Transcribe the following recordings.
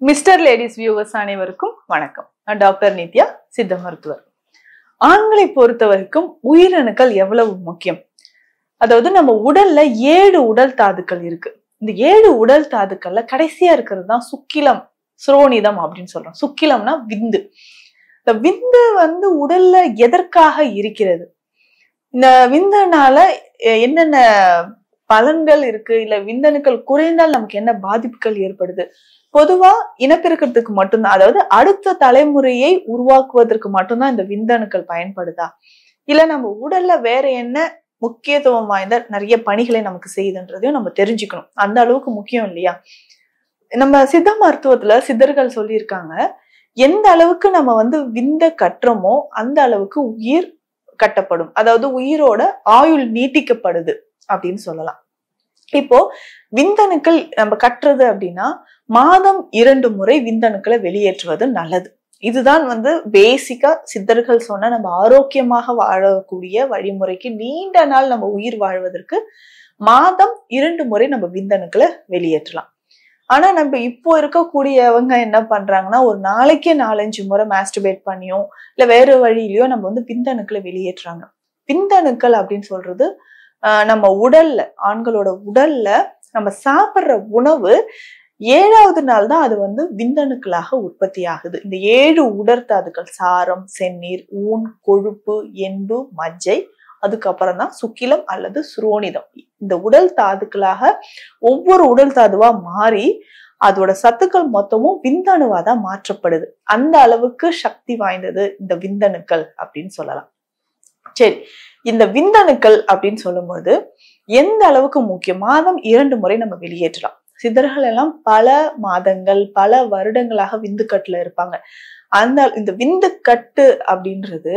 Mister ladies viewers அனைவருக்கும் வணக்கம். நான் டாக்டர் நித்யா, சித்த மருத்துவர். ஆண்களை பொறுத்த வரைக்கும் உயிரணுக்கள் எவ்வளவு முக்கியம்? அதாவது நம்ம உடல்ல 7 உடல் தாதுக்கள் இருக்கு. இந்த 7 உடல் தாதுக்கள்ல கடைசியா இருக்கிறது தான் சுக்கிலம், சுரோனிதம் அப்படின்னு சொல்றோம். சுக்கிலம்னா விந்து. இந்த விந்து உடல்ல எதற்காக இருக்கிறது? இந்த விந்தனால என்னென்ன பலன்கள் இருக்கு, இல்ல விந்தணுக்கள் குறைந்தால் நமக்கு என்ன பாதிப்புகள் ஏற்படுது? பொதுவா இனப்பெருக்கத்துக்கு மட்டும்தான், அதாவது அடுத்த தலைமுறையை உருவாக்குவதற்கு மட்டும்தான் இந்த விந்தணுக்கள் பயன்படுதா, இல்ல நம்ம உடல்ல வேற என்ன முக்கியத்துவம் வாய்ந்த நிறைய பணிகளை நமக்கு செய்யுதுன்றதையும் நம்ம தெரிஞ்சுக்கணும். அந்த அளவுக்கு முக்கியம் இல்லையா? நம்ம சித்த மருத்துவத்துல சித்தர்கள் சொல்லியிருக்காங்க, எந்த அளவுக்கு நம்ம விந்த கட்டுறோமோ அந்த அளவுக்கு உயிர் கட்டப்படும், அதாவது உயிரோட ஆயுள் நீட்டிக்கப்படுது அப்படின்னு சொல்லலாம். இப்போ விந்தணுக்கள் நம்ம கட்டுறது அப்படின்னா மாதம் 2 முறை விந்தணுக்களை வெளியேற்றுவது நல்லது. இதுதான் பேசிக்கா சித்தர்கள் சொன்ன நம்ம ஆரோக்கியமாக வாழக்கூடிய வழிமுறைக்கு, நீண்ட நாள் நம்ம உயிர் வாழ்வதற்கு மாதம் 2 முறை நம்ம விந்தணுக்களை வெளியேற்றலாம். ஆனா நம்ம இப்போ இருக்கக்கூடியவங்க என்ன பண்றாங்கன்னா, ஒரு நாளைக்கே 4-5 முறை மாஸ்டர்பேட் பண்ணியோ இல்ல வேற வழியிலயோ நம்ம விந்தணுக்களை வெளியேற்றுறாங்க. விந்தணுக்கள் அப்படின்னு சொல்றது நம்ம உடல்ல, ஆண்களோட உடல்ல நம்ம சாப்பிடுற உணவு 7வது நாள் தான் அது விந்தணுக்களாக உற்பத்தி ஆகுது. இந்த 7 உடற்தாதுக்கள் சாரம், செந்நீர், ஊன், கொழுப்பு, எண்பு, மஜ்ஜை, அதுக்கப்புறம் தான் சுக்கிலம் அல்லது சுரோனிதம். இந்த உடல் தாதுக்களாக ஒவ்வொரு உடல் தாதுவா மாறி அதோட சத்துக்கள் மொத்தமும் விந்தணுவா தான் மாற்றப்படுது. அந்த அளவுக்கு சக்தி வாய்ந்தது இந்த விந்தணுக்கள் அப்படின்னு சொல்லலாம். சரி, இந்த விந்தணுக்கள் அப்படின்னு சொல்லும்போது எந்த அளவுக்கு முக்கியம்? மாதம் 2 முறை நம்ம வெளியேற்றலாம். சித்தர்கள் எல்லாம் பல மாதங்கள், பல வருடங்களாக விந்துக்கட்டுல இருப்பாங்க. இந்த விந்துக்கட்டு அப்படின்றது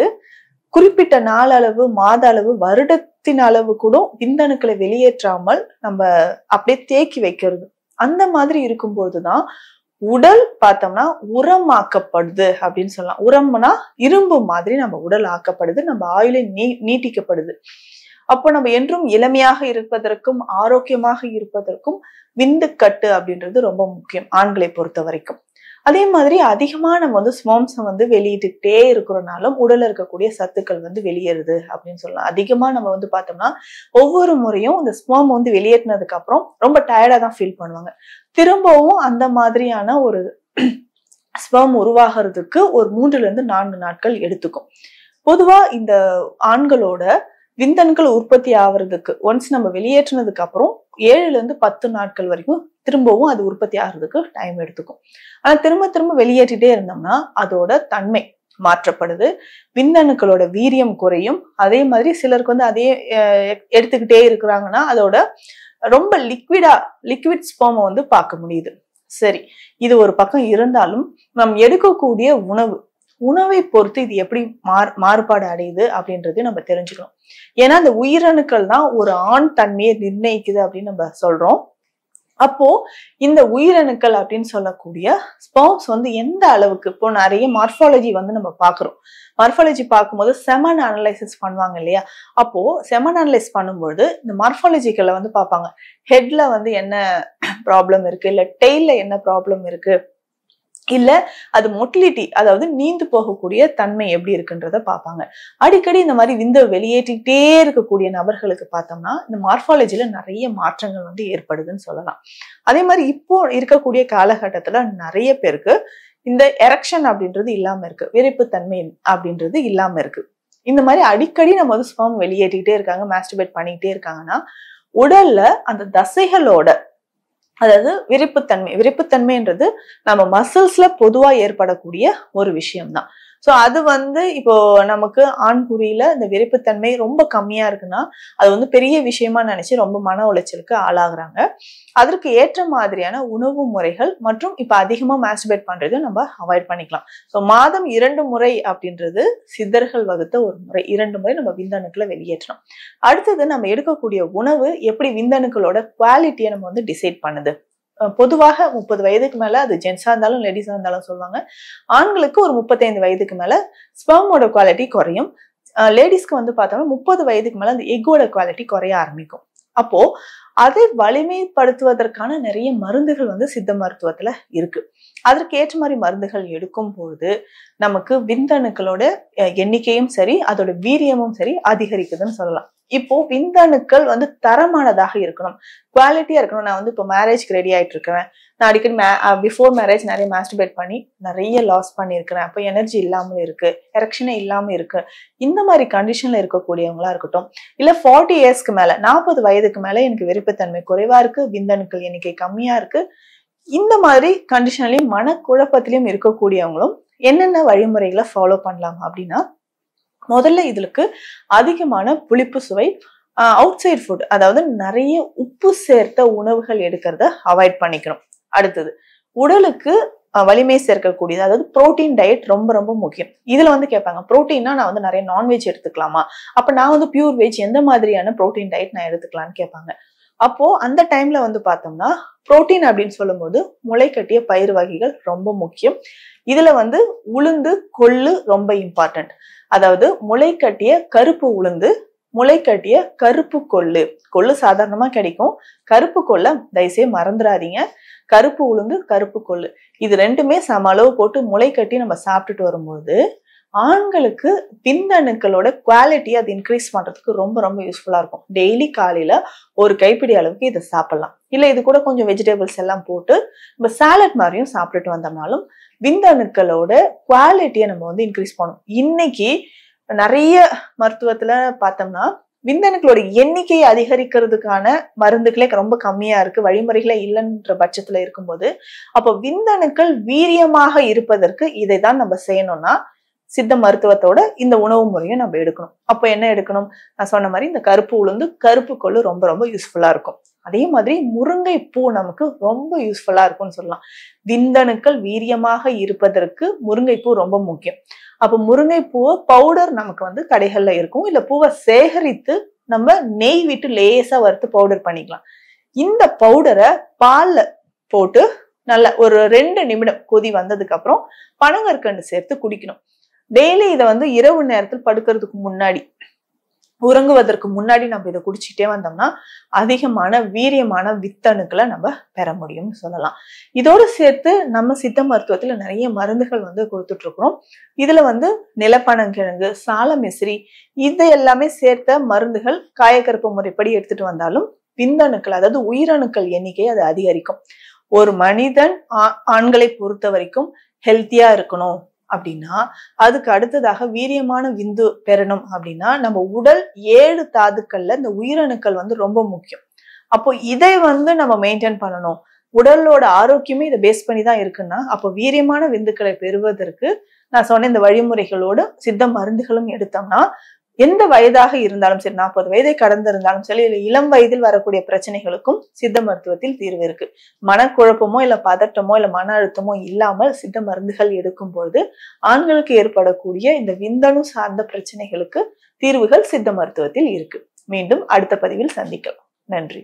குறிப்பிட்ட நாள் அளவு, மாத அளவு, வருடத்தின் அளவு கூட விந்தணுக்களை வெளியேற்றாமல் நம்ம அப்படியே தேக்கி வைக்கிறது. அந்த மாதிரி இருக்கும்போதுதான் உடல் பார்த்தோம்னா உரமாக்கப்படுது அப்படின்னு சொல்லலாம். உரம்னா இரும்பு மாதிரி நம்ம உடல் ஆக்கப்படுது, நம்ம ஆயுளை நீட்டிக்கப்படுது. அப்போ நம்ம என்றும் இளமையாக இருப்பதற்கும் ஆரோக்கியமாக இருப்பதற்கும் விந்துக்கட்டு அப்படின்றது ரொம்ப முக்கியம் ஆண்களை பொறுத்த வரைக்கும். அதே மாதிரி அதிகமா நம்ம ஸ்பெர்ம்ஸை வெளியிட்டுக்கிட்டே இருக்கிறனாலும் உடல்ல இருக்கக்கூடிய சத்துக்கள் வெளியேறுது அப்படின்னு சொல்லலாம். அதிகமா நம்ம பார்த்தோம்னா ஒவ்வொரு முறையும் இந்த ஸ்பெர்ம் வெளியேற்றினதுக்கு அப்புறம் ரொம்ப டயர்டா தான் ஃபீல் பண்ணுவாங்க. திரும்பவும் அந்த மாதிரியான ஒரு ஸ்பெர்ம் உருவாகிறதுக்கு ஒரு 3-4 நாட்கள் எடுத்துக்கும். பொதுவா இந்த ஆண்களோட விந்தணுக்கள் உற்பத்தி ஆகுறதுக்கு ஒன்ஸ் நம்ம வெளியேற்றினதுக்கு அப்புறம் 7-10 நாட்கள் வரைக்கும் திரும்பவும் அது உற்பத்தி ஆகுறதுக்கு டைம் எடுத்துக்கும். ஆனா திரும்ப திரும்ப வெளியேற்றிட்டே இருந்தோம்னா அதோட தன்மை மாற்றப்படுது, விந்தணுக்களோட வீரியம் குறையும். அதே மாதிரி சிலருக்கு அதே எடுத்துக்கிட்டே இருக்கிறாங்கன்னா அதோட ரொம்ப லிக்விட் ஸ்பெர்மை பார்க்க முடியுது. சரி, இது ஒரு பக்கம் இருந்தாலும் நம்ம எடுக்கக்கூடிய உணவை பொறுத்து இது எப்படி மாறுபாடு அடையுது அப்படின்றது நம்ம தெரிஞ்சுக்கணும். ஏன்னா அந்த உயிரணுக்கள் தான் ஒரு ஆண் தன்மையை நிர்ணயிக்குது அப்படின்னு நம்ம சொல்றோம். அப்போ இந்த உயிரணுக்கள் அப்படின்னு சொல்லக்கூடிய ஸ்பெர்ம்ஸ் எந்த அளவுக்கு, இப்போ நிறைய மார்பாலஜி நம்ம பாக்குறோம். மார்பாலஜி பார்க்கும்போது செமன் அனலைசிஸ் பண்ணுவாங்க இல்லையா? அப்போ செமன் அனலைஸ் பண்ணும்போது இந்த மார்பாலஜிக்கல பார்ப்பாங்க. ஹெட்ல என்ன ப்ராப்ளம் இருக்கு, இல்ல டெய்ல என்ன ப்ராப்ளம் இருக்கு, இல்ல அது மொட்டிலிட்டி, அதாவது நீந்து போகக்கூடிய தன்மை எப்படி இருக்குன்றத பார்ப்பாங்க. அடிக்கடி இந்த மாதிரி விந்து வெளியேற்றிக்கிட்டே இருக்கக்கூடிய நபர்களுக்கு பார்த்தோம்னா இந்த மார்பாலஜில நிறைய மாற்றங்கள் ஏற்படுதுன்னு சொல்லலாம். அதே மாதிரி இப்போ இருக்கக்கூடிய காலகட்டத்துல நிறைய பேருக்கு இந்த எரெக்ஷன் அப்படின்றது இல்லாம இருக்கு, விரைப்புத்தன்மை அப்படின்றது இல்லாம இருக்கு. இந்த மாதிரி அடிக்கடி நம்ம ஸ்பெர்ம் வெளியேற்றிக்கிட்டே இருக்காங்க, மாஸ்டர்பேட் பண்ணிக்கிட்டே இருக்காங்கன்னா உடல்ல அந்த தசைகளோட, அதாவது விரைப்புத்தன்மைன்றது நம்ம மசில்ஸ்ல பொதுவா ஏற்படக்கூடிய ஒரு விஷயம்தான். சோ அது இப்போ நமக்கு ஆண்குறியில இந்த விரைப்புத்தன்மை ரொம்ப கம்மியா இருக்குன்னா அது பெரிய விஷயமா நினைச்சு ரொம்ப மன உளைச்சலுக்கு ஆளாகுறாங்க. அதற்கு ஏற்ற மாதிரியான உணவு முறைகள் மற்றும் இப்ப அதிகமா மாஸ்டர்பேட் பண்றதை நம்ம அவாய்ட் பண்ணிக்கலாம். சோ மாதம் 2 முறை அப்படின்றது சித்தர்கள் வகுத்த ஒரு முறை. 2 முறை நம்ம விந்தணுக்களை வெளியேற்றணும். அடுத்தது நம்ம எடுக்கக்கூடிய உணவு எப்படி விந்தணுக்களோட குவாலிட்டியை நம்ம டிசைட் பண்ணுது. பொதுவாக 30 வயதுக்கு மேல, அது ஜென்ஸா இருந்தாலும் லேடிஸா இருந்தாலும் சொல்லுவாங்க, ஆண்களுக்கு ஒரு 35 வயதுக்கு மேல ஸ்பெர்மோட குவாலிட்டி குறையும். லேடிஸ்க்கு பார்த்தோம்னா 30 வயதுக்கு மேல அந்த எக்கோட குவாலிட்டி குறைய ஆரம்பிக்கும். அப்போ அதை வலிமைப்படுத்துவதற்கான நிறைய மருந்துகள் வந்து சித்த மருத்துவத்துல இருக்கு. அதற்கு ஏற்ற மாதிரி மருந்துகள் எடுக்கும் பொழுது நமக்கு விந்தணுக்களோட எண்ணிக்கையும் சரி, அதோட வீரியமும் சரி அதிகரிக்குதுன்னு சொல்லலாம். இப்போ விந்தணுக்கள் வந்து தரமானதாக இருக்கணும், குவாலிட்டியா இருக்கணும். நான் வந்து இப்போ மேரேஜ்க்கு ரெடி ஆயிட்டு இருக்கிறேன், நான் அடிக்கடி பிஃபோர் மேரேஜ் நிறைய மாஸ்டர்பேட் பண்ணி நிறைய லாஸ் பண்ணியிருக்கிறேன், அப்போ எனர்ஜி இல்லாமல் இருக்கு, எரெக்ஷனே இல்லாம இருக்கு, இந்த மாதிரி கண்டிஷன்ல இருக்கக்கூடியவங்களா இருக்கட்டும், இல்ல 40 இயர்ஸ்க்கு மேல 40 வயதுக்கு மேல எனக்கு விருப்பத்தன்மை குறைவா இருக்கு, விந்தணுக்கள் எண்ணிக்கை கம்மியா இருக்கு, இந்த மாதிரி கண்டிஷன்லயும் மனக்குழப்பத்திலையும் இருக்கக்கூடியவங்களும் என்னென்ன வழிமுறைகளை ஃபாலோ பண்ணலாம் அப்படின்னா, முதல்ல இதுக்கு அதிகமான புளிப்பு சுவை, அவுட் சைட் ஃபுட், அதாவது நிறைய உப்பு சேர்த்த உணவுகள் எடுக்கிறத அவாய்ட் பண்ணிக்கணும். அடுத்தது உடலுக்கு வலிமை சேர்க்கக்கூடியது, அதாவது புரோட்டீன் டயட் ரொம்ப ரொம்ப முக்கியம். இதுல வந்து கேட்பாங்க, புரோட்டீன்னா நான் வந்து நிறைய நான்வெஜ் எடுத்துக்கலாமா, அப்ப நான் வந்து பியூர் வெஜ் எந்த மாதிரியான புரோட்டீன் டயட் நான் எடுத்துக்கலாம்னு கேட்பாங்க. அப்போ அந்த டைம்ல வந்து பார்த்தோம்னா புரோட்டீன் அப்படின்னு சொல்லும்போது முளைக்கட்டிய பயிர் வகைகள் ரொம்ப முக்கியம். இதுல வந்து உளுந்து, கொள்ளு ரொம்ப இம்பார்ட்டன்ட். அதாவது முளைக்கட்டிய கருப்பு உளுந்து, முளைக்கட்டிய கருப்பு கொள்ளு. கொள்ளு சாதாரணமா கிடைக்கும், கருப்பு கொள்ளை தயவுசெய்து மறந்துடாதீங்க. கருப்பு உளுந்து, கருப்பு கொள்ளு, இது ரெண்டுமே சம அளவு போட்டு முளை கட்டி நம்ம சாப்பிட்டுட்டு வரும்போது ஆண்களுக்கு விந்தணுக்களோட குவாலிட்டி அது இன்க்ரீஸ் பண்றதுக்கு ரொம்ப ரொம்ப யூஸ்ஃபுல்லா இருக்கும். டெய்லி காலையில ஒரு கைப்பிடி அளவுக்கு இதை சாப்பிடலாம். இல்ல இது கூட கொஞ்சம் வெஜிடபிள்ஸ் எல்லாம் போட்டு நம்ம சாலட் மாதிரியும் சாப்பிட்டுட்டு வந்தோம்னாலும் விந்தணுக்களோட குவாலிட்டியை நம்ம வந்து இன்க்ரீஸ் பண்ணும். இன்னைக்கு நிறைய மருத்துவத்துல பார்த்தோம்னா விந்தணுக்களோட எண்ணிக்கையை அதிகரிக்கிறதுக்கான மருந்துகளே ரொம்ப கம்மியா இருக்கு, வழிமுறைகளே இல்லைன்ற பட்சத்துல இருக்கும்போது, அப்போ விந்தணுக்கள் வீரியமாக இருப்பதற்கு இதை தான் நம்ம செய்யணும்னா சித்த மருத்துவத்தோட இந்த உணவு முறையும் நம்ம எடுக்கணும். அப்போ என்ன எடுக்கணும், நான் சொன்ன மாதிரி இந்த கருப்பு உளுந்து, கருப்பு கொள்ளு ரொம்ப ரொம்ப யூஸ்ஃபுல்லா இருக்கும். அதே மாதிரி முருங்கை பூ நமக்கு ரொம்ப யூஸ்ஃபுல்லா இருக்கும்னு சொல்லலாம். விந்தணுக்கள் வீரியமாக இருப்பதற்கு முருங்கை பூ ரொம்ப முக்கியம். அப்போ முருங்கை பூவை பவுடர் நமக்கு வந்து கடைகள்ல இருக்கும், இல்ல பூவை சேகரித்து நம்ம நெய் விட்டு லேசா வறுத்து பவுடர் பண்ணிக்கலாம். இந்த பவுடரை பால்ல போட்டு நல்ல ஒரு 2 நிமிடம் கொதி வந்ததுக்கு அப்புறம் பனங்கற்கண்டு சேர்த்து குடிக்கணும். டெய்லி இதை வந்து இரவு நேரத்தில் படுக்கிறதுக்கு முன்னாடி, உறங்குவதற்கு முன்னாடி நம்ம இதை குடிச்சிட்டே வந்தோம்னா அதிகமான வீரியமான வித்தணுக்களை நம்ம பெற முடியும்னு சொல்லலாம். இதோடு சேர்த்து நம்ம சித்த மருத்துவத்துல நிறைய மருந்துகள் வந்து கொடுத்துட்டு இருக்கிறோம். இதுல வந்து நிலப்பனங்கிழங்கு, சாலமிஸ்ரி, இது எல்லாமே சேர்த்த மருந்துகள் காயக்கருப்பு முறைப்படி எடுத்துட்டு வந்தாலும் விந்தணுக்கள், அதாவது உயிரணுக்கள் எண்ணிக்கை அது அதிகரிக்கும். ஒரு மனிதன் ஆண்களை பொறுத்த வரைக்கும் ஹெல்த்தியா இருக்கணும் அப்படின்னா, அதுக்கு அடுத்ததாக வீரியமான விந்து பெறணும் அப்படின்னா நம்ம உடல் 7 தாதுக்கள்ல இந்த உயிரணுக்கள் வந்து ரொம்ப முக்கியம். அப்போ இதை வந்து நம்ம மெயின்டைன் பண்ணணும். உடலோட ஆரோக்கியமே இதை பேஸ் பண்ணி தான் இருக்குன்னா, அப்போ வீரியமான விந்துக்களை பெறுவதற்கு நான் சொன்ன இந்த வழிமுறைகளோடு சித்த மருந்துகளும் எடுத்தோம்னா எந்த வயதாக இருந்தாலும் சரி, 40 வயதை கடந்திருந்தாலும் சரி, இல்ல இளம் வயதில் வரக்கூடிய பிரச்சனைகளுக்கும் சித்த மருத்துவத்தில் தீர்வு இருக்கு. மனக்குழப்பமோ இல்ல பதட்டமோ இல்ல மன அழுத்தமோ இல்லாமல் சித்த மருந்துகள் எடுக்கும் பொழுது ஆண்களுக்கு ஏற்படக்கூடிய இந்த விந்தணு சார்ந்த பிரச்சனைகளுக்கு தீர்வுகள் சித்த மருத்துவத்தில் இருக்கு. மீண்டும் அடுத்த பதிவில் சந்திக்கலாம். நன்றி.